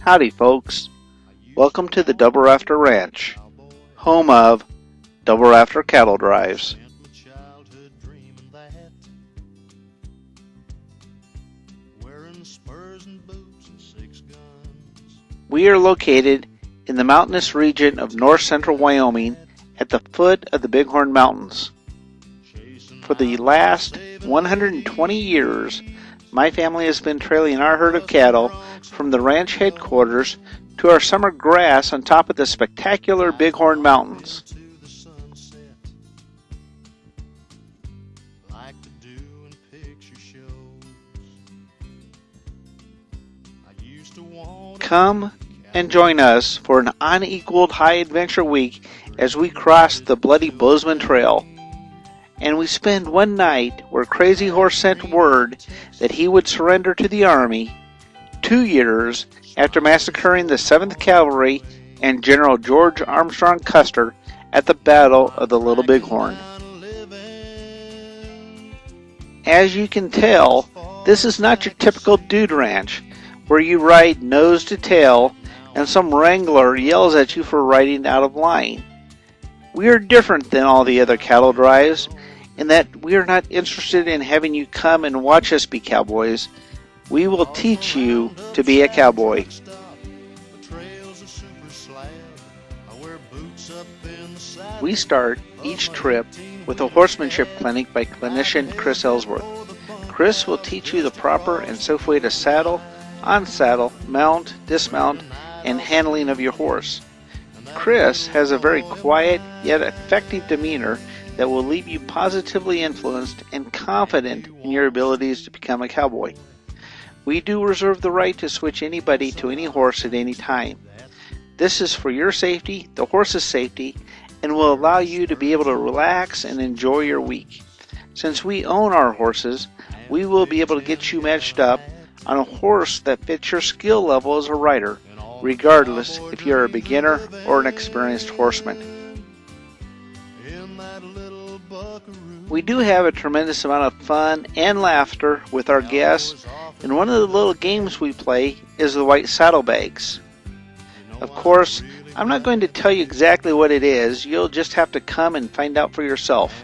Howdy folks, welcome to the Double Rafter Ranch, home of Double Rafter Cattle Drives. We are located in the mountainous region of north central Wyoming at the foot of the Bighorn Mountains. For the last 120 years, my family has been trailing our herd of cattle from the ranch headquarters to our summer grass on top of the spectacular Bighorn Mountains. Come and join us for an unequaled high adventure week as we cross the bloody Bozeman Trail. And we spend one night where Crazy Horse sent word that he would surrender to the Army 2 years after massacring the 7th Cavalry and General George Armstrong Custer at the Battle of the Little Bighorn. As you can tell, this is not your typical dude ranch where you ride nose to tail and some wrangler yells at you for riding out of line. We are different than all the other cattle drives in that we are not interested in having you come and watch us be cowboys. We will teach you to be a cowboy. We start each trip with a horsemanship clinic by clinician Chris Ellsworth. Chris will teach you the proper and safe way to saddle, unsaddle, mount, dismount, and handling of your horse. Chris has a very quiet yet effective demeanor that will leave you positively influenced and confident in your abilities to become a cowboy. We do reserve the right to switch anybody to any horse at any time. This is for your safety, the horse's safety, and will allow you to be able to relax and enjoy your week. Since we own our horses, we will be able to get you matched up on a horse that fits your skill level as a rider, regardless if you're a beginner or an experienced horseman. We do have a tremendous amount of fun and laughter with our guests, and one of the little games we play is the white saddlebags. Of course, I'm not going to tell you exactly what it is. You'll just have to come and find out for yourself.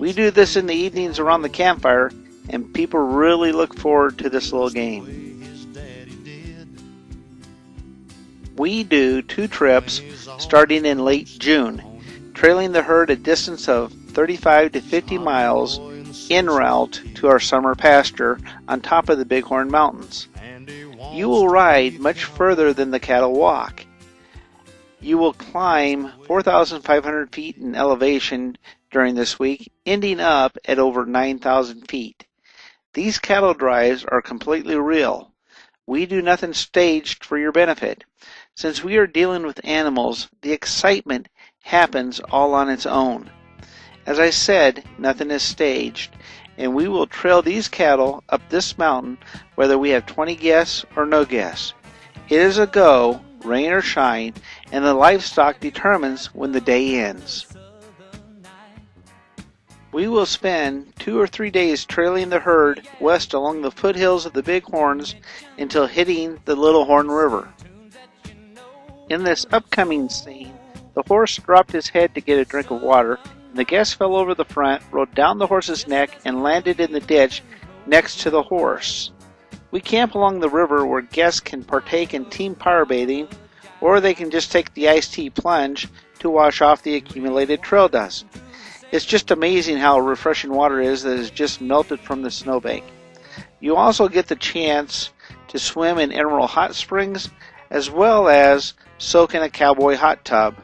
We do this in the evenings around the campfire, and people really look forward to this little game. We do 2 trips starting in late June, trailing the herd a distance of 35 to 50 miles en route to our summer pasture on top of the Bighorn Mountains. You will ride much further than the cattle walk. You will climb 4,500 feet in elevation during this week, ending up at over 9,000 feet. These cattle drives are completely real. We do nothing staged for your benefit. Since we are dealing with animals, the excitement happens all on its own. As I said, nothing is staged, and we will trail these cattle up this mountain whether we have 20 guests or no guests. It is a go, rain or shine, and the livestock determines when the day ends. We will spend 2 or 3 days trailing the herd west along the foothills of the Bighorns until hitting the Little Horn River. In this upcoming scene, the horse dropped his head to get a drink of water, and the guest fell over the front, rode down the horse's neck, and landed in the ditch next to the horse. We camp along the river where guests can partake in team power bathing, or they can just take the iced tea plunge to wash off the accumulated trail dust. It's just amazing how refreshing water is that has just melted from the snowbank. You also get the chance to swim in Emerald Hot Springs, as well as soak in a cowboy hot tub.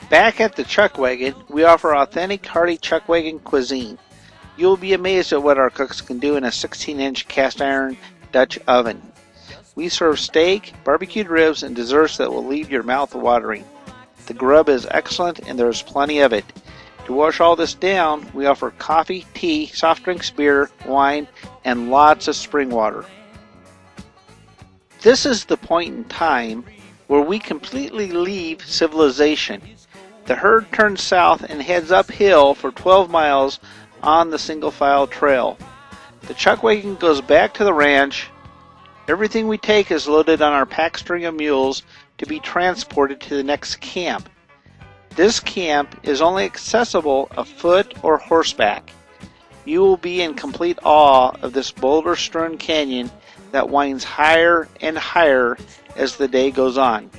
Back at the Chuck Wagon, we offer authentic hearty Chuck Wagon cuisine. You'll be amazed at what our cooks can do in a 16-inch cast iron Dutch oven. We serve steak, barbecued ribs, and desserts that will leave your mouth watering. The grub is excellent and there is plenty of it. To wash all this down, we offer coffee, tea, soft drinks, beer, wine, and lots of spring water. This is the point in time where we completely leave civilization. The herd turns south and heads uphill for 12 miles on the single file trail. The chuck wagon goes back to the ranch. Everything we take is loaded on our pack string of mules to be transported to the next camp. This camp is only accessible afoot or horseback. You will be in complete awe of this boulder-strewn canyon that winds higher and higher as the day goes on.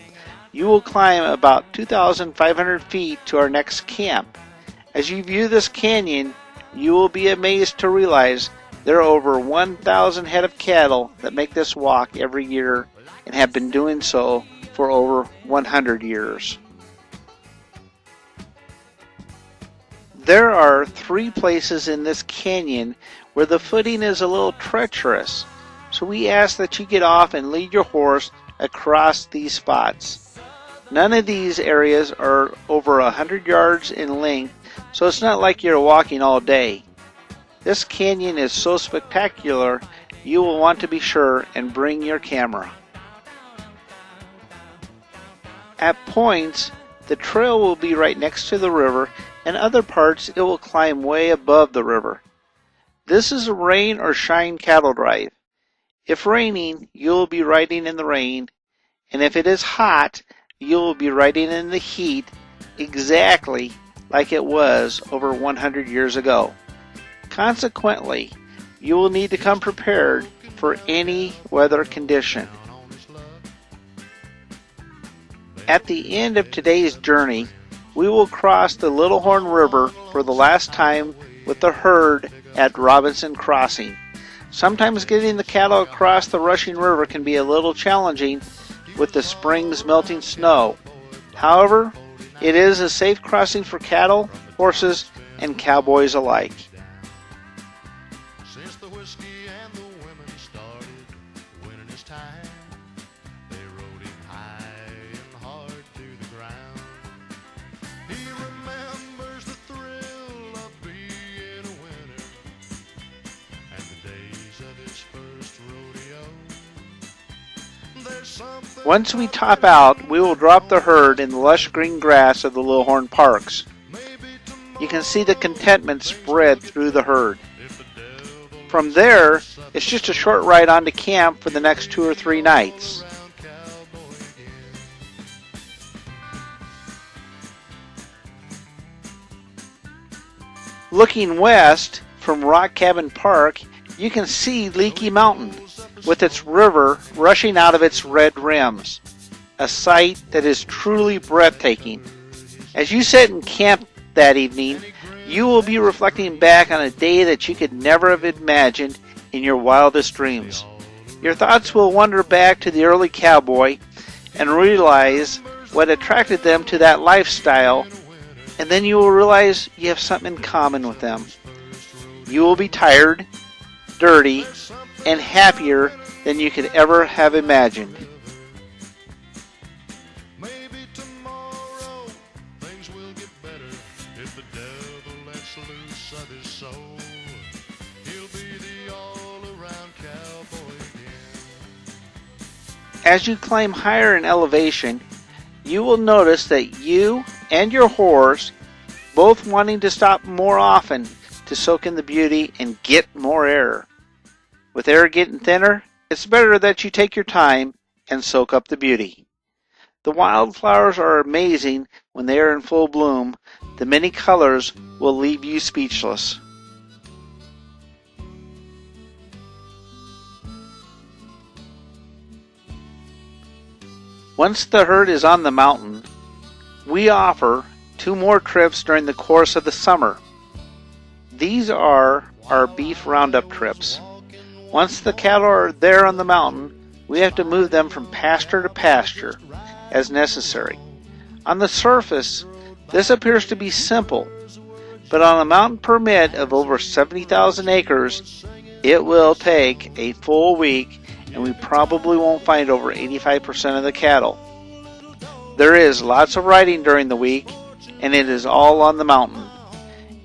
You will climb about 2,500 feet to our next camp. As you view this canyon, you will be amazed to realize there are over 1,000 head of cattle that make this walk every year and have been doing so for over 100 years. There are 3 places in this canyon where the footing is a little treacherous, so we ask that you get off and lead your horse across these spots. None of these areas are over 100 yards in length, so it's not like you're walking all day. This canyon is so spectacular, you will want to be sure and bring your camera. At points, the trail will be right next to the river, and other parts it will climb way above the river. This is a rain or shine cattle drive. If raining, you will be riding in the rain, and if it is hot, you will be riding in the heat exactly like it was over 100 years ago. Consequently, you will need to come prepared for any weather condition. At the end of today's journey, we will cross the Little Horn River for the last time with the herd at Robinson Crossing. Sometimes getting the cattle across the rushing river can be a little challenging with the spring's melting snow. However, it is a safe crossing for cattle, horses, and cowboys alike. Since the whiskey and the women started winning his time, they rode him high and hard to the ground. He remembers the thrill of being a winner and the days of his first rodeo. Once we top out, we will drop the herd in the lush green grass of the Little Horn Parks. You can see the contentment spread through the herd. From there, it's just a short ride on to camp for the next 2 or 3 nights. Looking west from Rock Cabin Park, you can see Leaky Mountain with its river rushing out of its red rims, a sight that is truly breathtaking. As you sit and camp that evening, you will be reflecting back on a day that you could never have imagined in your wildest dreams. Your thoughts will wander back to the early cowboy and realize what attracted them to that lifestyle, and then you will realize you have something in common with them. You will be tired, dirty, and happier than you could ever have imagined. Maybe tomorrow things will get better if the devil lets loose of his soul. He'll be the all-around cowboy again. As you climb higher in elevation, you will notice that you and your horse both wanting to stop more often to soak in the beauty and get more air. With air getting thinner, it's better that you take your time and soak up the beauty. The wildflowers are amazing when they are in full bloom. The many colors will leave you speechless. Once the herd is on the mountain, we offer 2 more trips during the course of the summer. These are our beef roundup trips. Once the cattle are there on the mountain, we have to move them from pasture to pasture as necessary. On the surface, this appears to be simple, but on a mountain permit of over 70,000 acres, it will take a full week, and we probably won't find over 85% of the cattle. There is lots of riding during the week, and it is all on the mountain.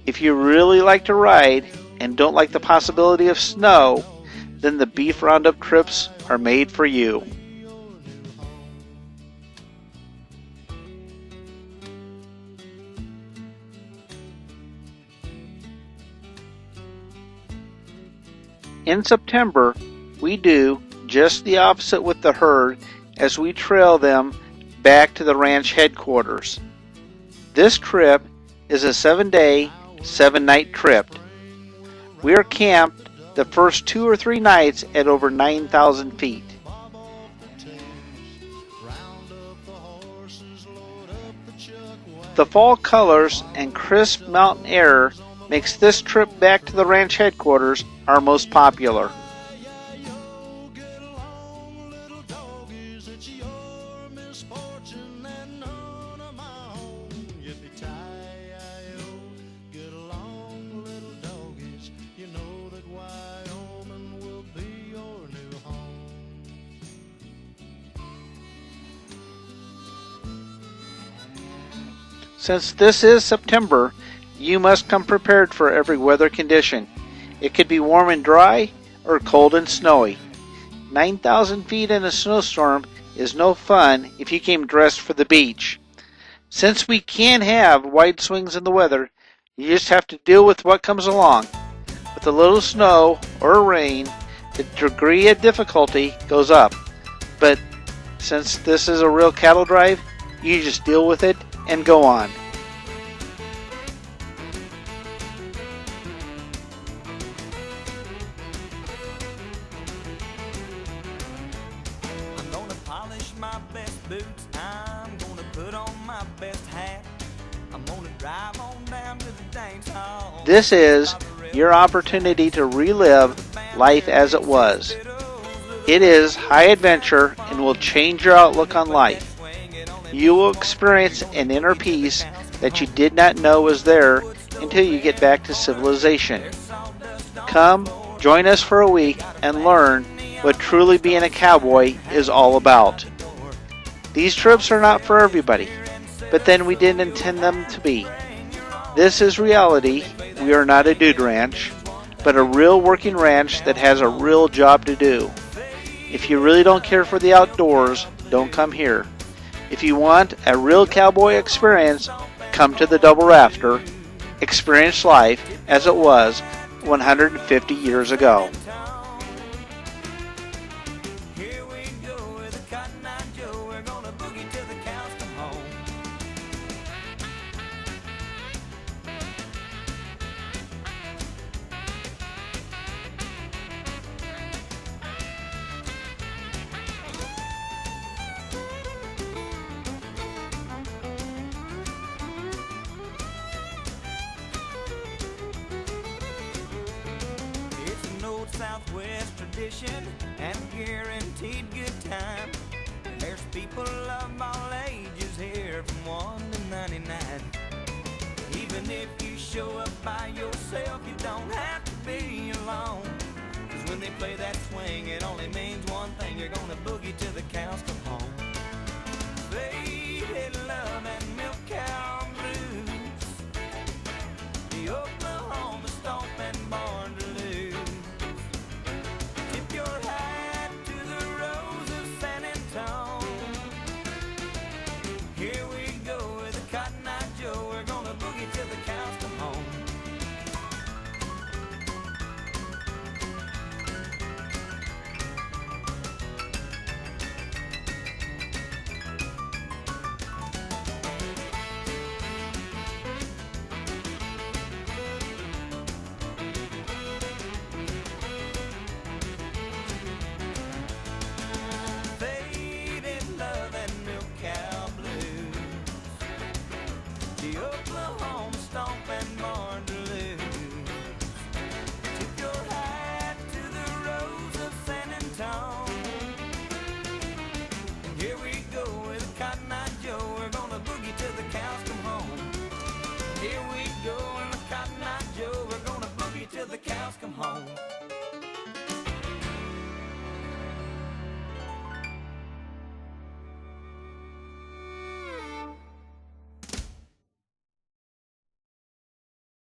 If you really like to ride and don't like the possibility of snow, then the beef roundup trips are made for you. In September, we do just the opposite with the herd as we trail them back to the ranch headquarters. This trip is a 7-day, 7-night trip. We are camped the first 2 or 3 nights at over 9,000 feet. The fall colors and crisp mountain air makes this trip back to the ranch headquarters our most popular. Since this is September, you must come prepared for every weather condition. It could be warm and dry or cold and snowy. 9,000 feet in a snowstorm is no fun if you came dressed for the beach. Since we can have wide swings in the weather, you just have to deal with what comes along. With a little snow or rain, the degree of difficulty goes up. But since this is a real cattle drive, you just deal with it and go on. I'm gonna polish my best boots, I'm gonna put on my best hat, I'm gonna drive on down to the dance hall. This is your opportunity to relive life as it was. It is high adventure and will change your outlook on life. You will experience an inner peace that you did not know was there until you get back to civilization. Come, join us for a week and learn what truly being a cowboy is all about. These trips are not for everybody, but then we didn't intend them to be. This is reality. We are not a dude ranch, but a real working ranch that has a real job to do. If you really don't care for the outdoors, don't come here. If you want a real cowboy experience, come to the Double Rafter. Experience life as it was 150 years ago. Here we go with a Cotton Eye Joe, we're gonna boogie till the cows come home. It's an old Southwest tradition and guaranteed good time. There's people of all ages here from 1 to 99. Even if you show up by yourself, you don't have to be alone. 'Cause when they play that swing, it only means one thing: you're gonna boogie till the cows come home. Faded love and milk cow blues, the Oklahoma stomping born to lose. Tip your hat to the rose of San Antone. Here we go with a Cotton Eye Joe, we're gonna boogie till the cows come home. Faded love and milk cow blues, the Oklahoma stomping born to lose. Tip your hat to the rose of San Antone. And here we go with a Cotton Eye Joe, we're gonna boogie till the cows come home. Here we go with a Cotton Eye Joe, we're gonna boogie till the cows come home.